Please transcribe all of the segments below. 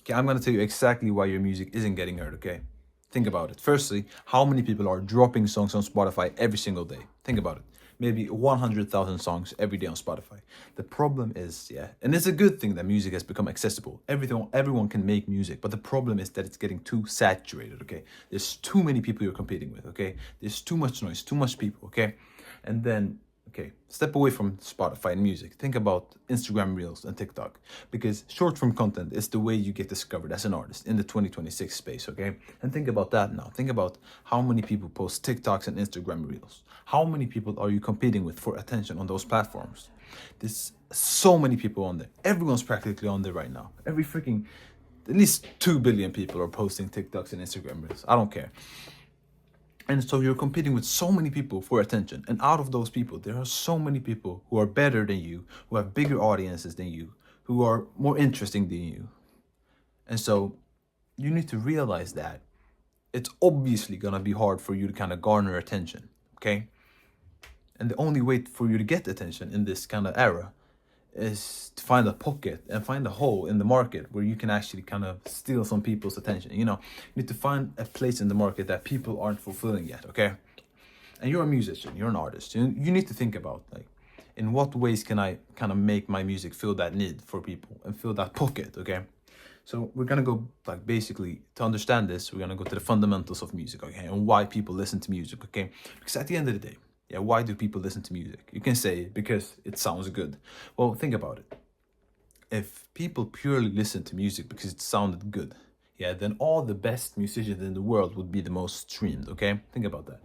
Okay, I'm gonna tell you exactly why your music isn't getting heard, okay? Think about it. Firstly, how many people are dropping songs on Spotify every single day? Think about it. Maybe 100,000 songs every day on Spotify. The problem is, yeah, and it's a good thing that music has become accessible. Everyone can make music, but the problem is that it's getting too saturated, okay? There's too many people you're competing with, okay? There's too much noise, too much people, okay? And then okay, step away from Spotify and music. Think about Instagram Reels and TikTok because short form content is the way you get discovered as an artist in the 2026 space, okay? And think about that now. Think about how many people post TikToks and Instagram Reels. How many people are you competing with for attention on those platforms? There's so many people on there. Everyone's practically on there right now. Every freaking, at least 2 billion people are posting TikToks and Instagram Reels. I don't care. And so you're competing with so many people for attention. And out of those people, there are so many people who are better than you, who have bigger audiences than you, who are more interesting than you. And so you need to realize that it's obviously gonna be hard for you to kind of garner attention, okay? And the only way for you to get attention in this kind of era is to find a pocket and find a hole in the market where you can actually kind of steal some people's attention. You know, you need to find a place in the market that people aren't fulfilling yet, okay? And you're a musician, you're an artist. You need to think about like, in what ways can I kind of make my music fill that need for people and fill that pocket, okay? So we're gonna go like basically to understand this, we're gonna go to the fundamentals of music, okay, and why people listen to music, okay? Because at the end of the day, yeah, why do people listen to music? You can say because it sounds good. Well, think about it. If people purely listen to music because it sounded good, yeah, then all the best musicians in the world would be the most streamed, okay? Think about that.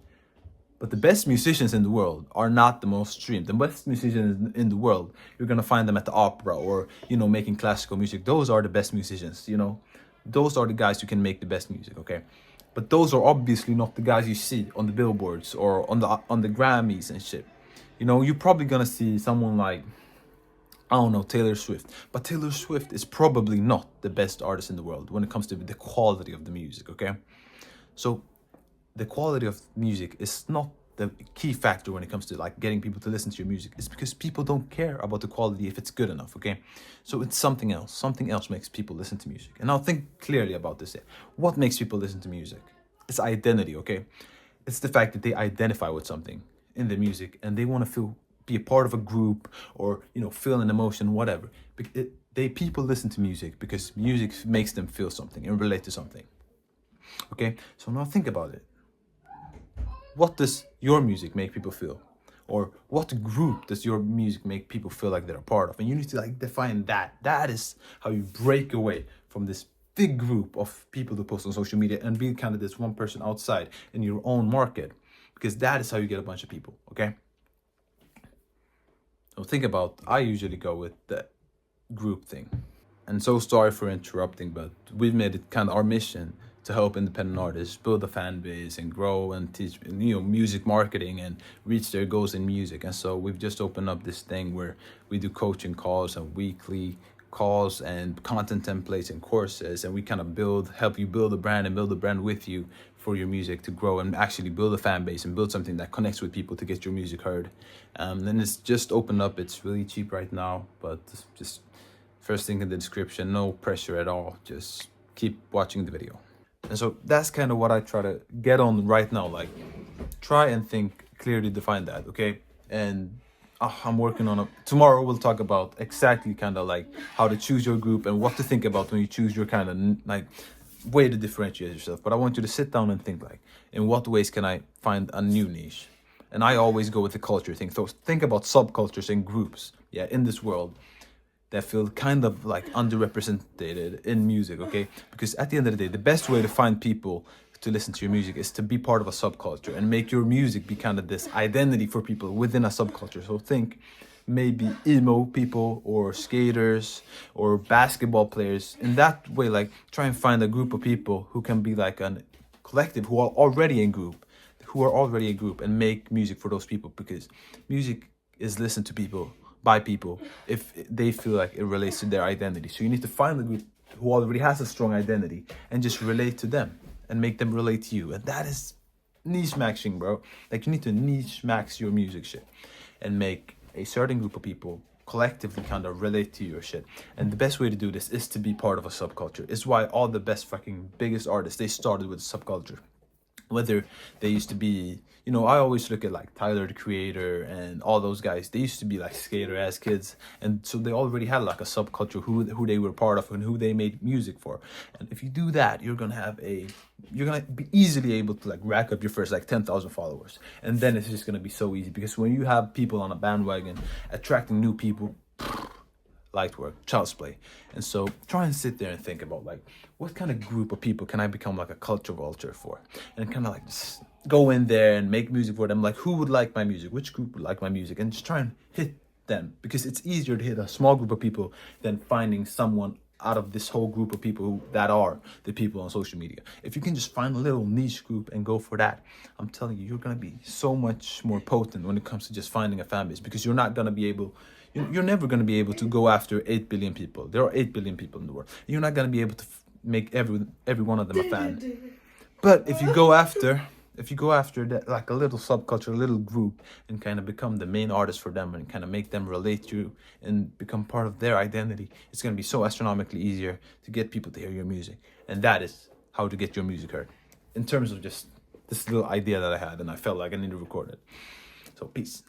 But the best musicians in the world are not the most streamed. The best musicians in the world, you're gonna find them at the opera or, you know, making classical music. Those are the best musicians, you know. Those are the guys who can make the best music, okay? But those are obviously not the guys you see on the billboards or on the Grammys and shit. You know, you're probably gonna see someone like, I don't know, Taylor Swift. But Taylor Swift is probably not the best artist in the world when it comes to the quality of the music, okay? So the quality of music is not the key factor when it comes to like getting people to listen to your music. It's because people don't care about the quality if it's good enough, okay? So it's something else. Something else makes people listen to music. And now think clearly about this. What makes people listen to music? It's identity, okay? It's the fact that they identify with something in the music and they want to feel be a part of a group or, you know, feel an emotion, whatever. People listen to music because music makes them feel something and relate to something. Okay, so now think about it. What does your music make people feel? Or what group does your music make people feel like they're a part of? And you need to like define that. That is how you break away from this big group of people to post on social media and be kind of this one person outside in your own market. Because that is how you get a bunch of people, okay? So think about, I usually go with the group thing. And so sorry for interrupting, but we've made it kind of our mission to help independent artists build a fan base and grow and teach, you know, music marketing and reach their goals in music. And so we've just opened up this thing where we do coaching calls and weekly calls and content templates and courses, and we kind of help you build a brand and build a brand with you for your music to grow and actually build a fan base and build something that connects with people to get your music heard. Then it's just opened up. It's really cheap right now, but just first thing in the description, no pressure at all. Just keep watching the video. And so that's kind of what I try to get on right now. Like, try and think clearly, define that, okay? And I'm working on tomorrow we'll talk about exactly kind of like how to choose your group and what to think about when you choose your kind of like way to differentiate yourself. But I want you to sit down and think like, in what ways can I find a new niche? And I always go with the culture thing. So think about subcultures and groups, yeah, in this world that feel kind of like underrepresented in music, okay? Because at the end of the day, the best way to find people to listen to your music is to be part of a subculture and make your music be kind of this identity for people within a subculture. So think maybe emo people or skaters or basketball players. In that way, like try and find a group of people who can be like a collective who are already in group, and make music for those people, because music is listened to people by people if they feel like it relates to their identity. So you need to find the group who already has a strong identity and just relate to them and make them relate to you. And that is niche maxing, bro. Like you need to niche max your music shit and make a certain group of people collectively kind of relate to your shit. And the best way to do this is to be part of a subculture. It's why all the best fucking biggest artists, they started with subculture. Whether they used to be, you know, I always look at like Tyler the Creator and all those guys. They used to be like skater ass kids, and so they already had like a subculture who they were part of and who they made music for. And if you do that, you're gonna be easily able to like rack up your first like 10,000 followers, and then it's just gonna be so easy, because when you have people on a bandwagon attracting new people, light work, child's play. And so try and sit there and think about like, what kind of group of people can I become like a culture vulture for, and kind of like just go in there and make music for them. Like, who would like my music, which group would like my music, and just try and hit them, because it's easier to hit a small group of people than finding someone out of this whole group of people that are the people on social media. If you can just find a little niche group and go for that, I'm telling you, you're gonna be so much more potent when it comes to just finding a fan base, because you're not gonna be able, you're never gonna be able to go after 8 billion people. There are 8 billion people in the world. You're not gonna be able to make every one of them a fan. But if you go after that, like a little subculture, a little group, and kind of become the main artist for them and kind of make them relate to you and become part of their identity, it's going to be so astronomically easier to get people to hear your music. And that is how to get your music heard, in terms of just this little idea that I had, and I felt like I need to record it. So peace.